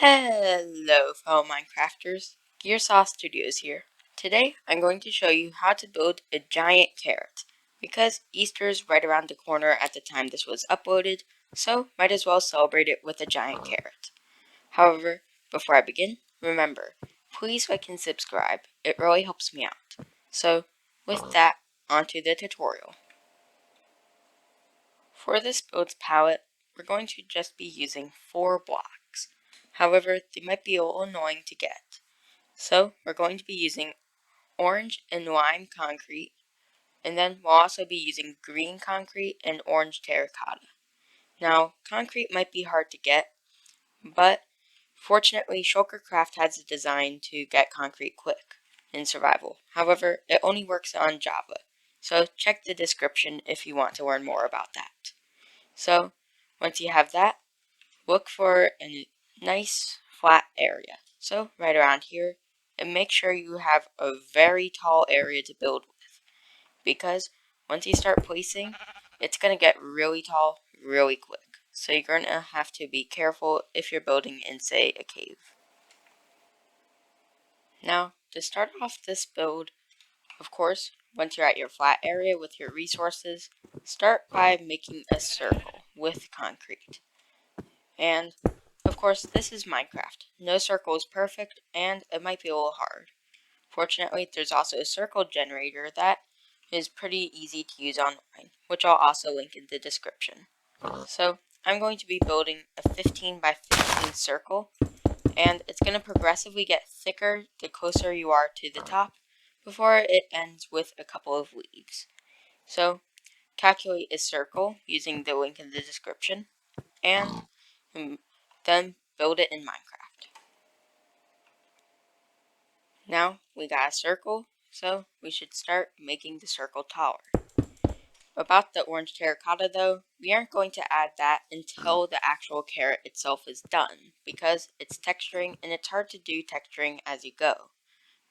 Hello, fellow Minecrafters. Gearsaw Studios here. Today, I'm going to show you how to build a giant carrot. Because Easter is right around the corner at the time this was uploaded, so might as well celebrate it with a giant carrot. However, before I begin, remember, please like and subscribe. It really helps me out. So, with that, onto the tutorial. For this build's palette, we're going to just be using 4 blocks. However, they might be a little annoying to get. So, we're going to be using orange and lime concrete, and then we'll also be using green concrete and orange terracotta. Now, concrete might be hard to get, but fortunately, Shulkercraft has a design to get concrete quick in survival. However, it only works on Java, so check the description if you want to learn more about that. So, once you have that, look for a nice flat area. So, right around here, and make sure you have a very tall area to build with. Because once you start placing, it's going to get really tall really quick. So you're going to have to be careful if you're building in, say, a cave. Now, to start off this build, of course, once you're at your flat area with your resources, start by making a circle with concrete. And, of course, this is Minecraft. No circle is perfect, and it might be a little hard. Fortunately, there's also a circle generator that is pretty easy to use online, which I'll also link in the description. So, I'm going to be building a 15 by 15 circle, and it's going to progressively get thicker the closer you are to the top, before it ends with a couple of leaves. So, calculate a circle using the link in the description, and then build it in Minecraft. Now, we got a circle, so we should start making the circle taller. About the orange terracotta though, we aren't going to add that until the actual carrot itself is done, because it's texturing and it's hard to do texturing as you go,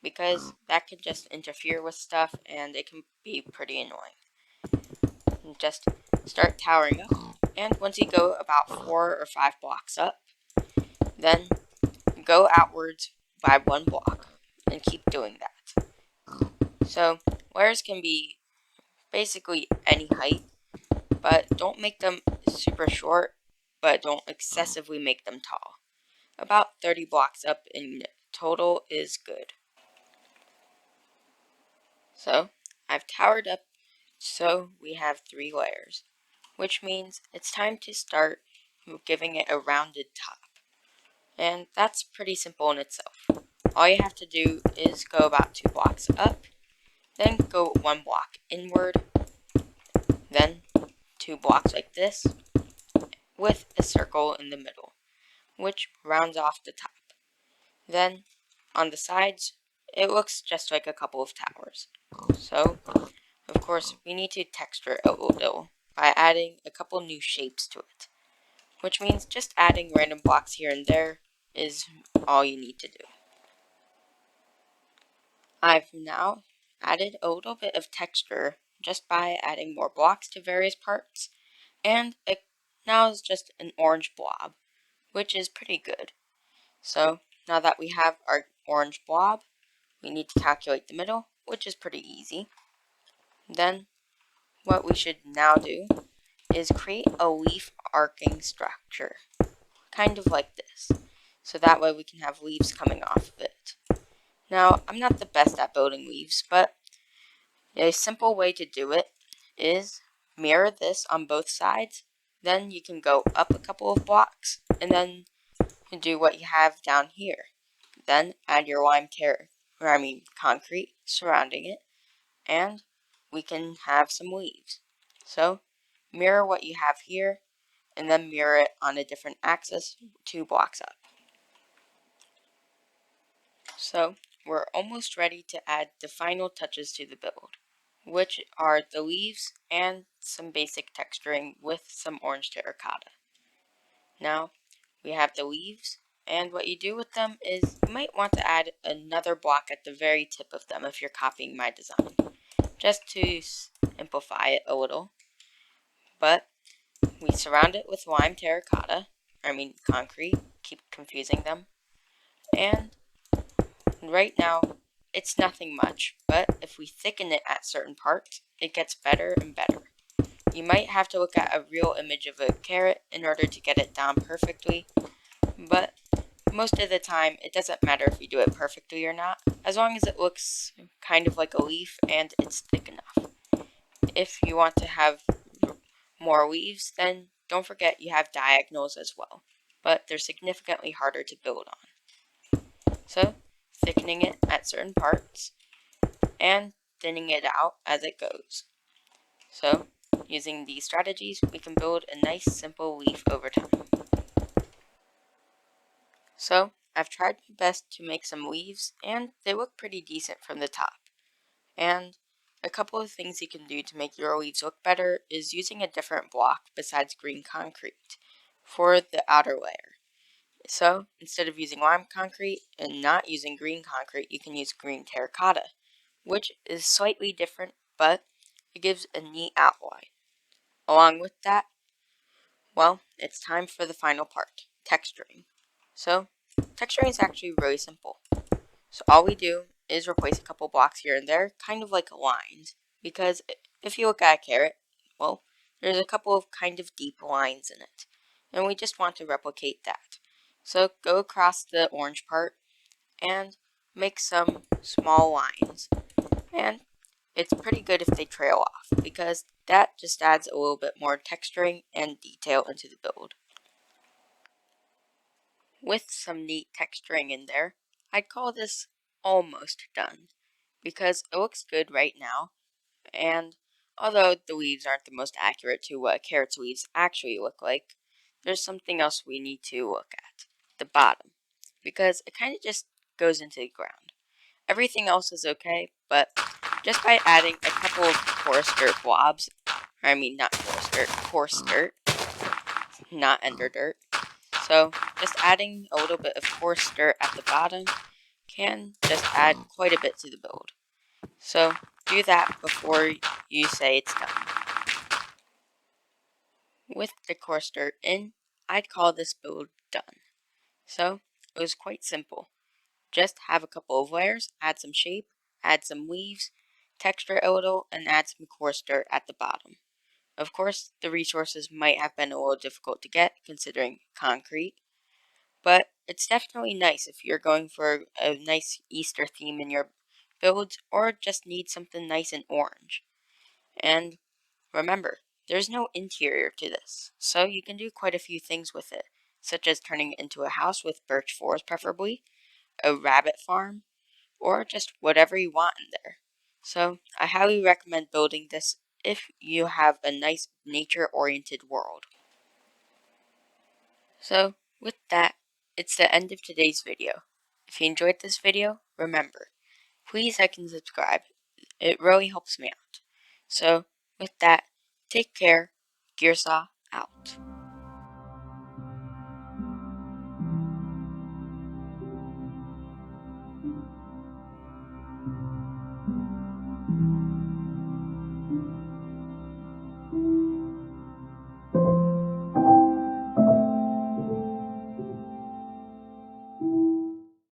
because that can just interfere with stuff and it can be pretty annoying. And just start towering up, and once you go about 4 or 5 blocks up, then go outwards by 1 block, and keep doing that. So, layers can be basically any height, but don't make them super short, but don't excessively make them tall. About 30 blocks up in total is good. So, I've towered up so we have 3 layers, which means it's time to start giving it a rounded top. And that's pretty simple in itself. All you have to do is go about 2 blocks up, then go 1 block inward, then 2 blocks like this, with a circle in the middle, which rounds off the top. Then, on the sides, it looks just like a couple of towers. So, of course, we need to texture it a little by adding a couple new shapes to it, which means just adding random blocks here and there is all you need to do. I've now added a little bit of texture just by adding more blocks to various parts, and it now is just an orange blob, which is pretty good. So now that we have our orange blob, we need to calculate the middle, which is pretty easy. Then what we should now do is create a leaf arcing structure, kind of like this, so that way we can have leaves coming off of it. Now, I'm not the best at building leaves, but a simple way to do it is mirror this on both sides, then you can go up a couple of blocks, and then do what you have down here. Then add your concrete surrounding it, and we can have some leaves. So, mirror what you have here, and then mirror it on a different axis 2 blocks up. So, we're almost ready to add the final touches to the build, which are the leaves and some basic texturing with some orange terracotta. Now, we have the leaves, and what you do with them is you might want to add another block at the very tip of them if you're copying my design, just to simplify it a little. But we surround it with concrete, keep confusing them. And right now, it's nothing much, but if we thicken it at certain parts, it gets better and better. You might have to look at a real image of a carrot in order to get it down perfectly, but most of the time, it doesn't matter if you do it perfectly or not, as long as it looks kind of like a leaf and it's thick enough. If you want to have more leaves, then don't forget you have diagonals as well, but they're significantly harder to build on. So, thickening it at certain parts and thinning it out as it goes. So, using these strategies, we can build a nice simple leaf over time. So, I've tried my best to make some leaves, and they look pretty decent from the top. And a couple of things you can do to make your leaves look better is using a different block besides green concrete for the outer layer. So, instead of using lime concrete and not using green concrete, you can use green terracotta, which is slightly different, but it gives a neat outline. Along with that, well, it's time for the final part, texturing. So, texturing is actually really simple. So all we do is replace a couple blocks here and there, kind of like lines, because if you look at a carrot, well, there's a couple of kind of deep lines in it, and we just want to replicate that. So go across the orange part and make some small lines, and it's pretty good if they trail off, because that just adds a little bit more texturing and detail into the build. With some neat texturing in there, I'd call this almost done, because it looks good right now, and although the leaves aren't the most accurate to what a carrot's leaves actually look like, there's something else we need to look at, the bottom, because it kind of just goes into the ground. Everything else is okay, but just by adding a couple of coarse dirt blobs, not coarse dirt, not ender dirt, so just adding a little bit of coarse dirt at the bottom can just add quite a bit to the build. So do that before you say it's done. With the coarse dirt in, I'd call this build done. So it was quite simple. Just have a couple of layers, add some shape, add some leaves, texture a little, and add some coarse dirt at the bottom. Of course, the resources might have been a little difficult to get considering concrete, but it's definitely nice if you're going for a nice Easter theme in your builds or just need something nice and orange. And remember, there's no interior to this, so you can do quite a few things with it, such as turning it into a house with birch floors preferably, a rabbit farm, or just whatever you want in there. So I highly recommend building this if you have a nice nature-oriented world. So with that, it's the end of today's video. If you enjoyed this video, remember, please like and subscribe. It really helps me out. So with that, take care. Gearsaw out.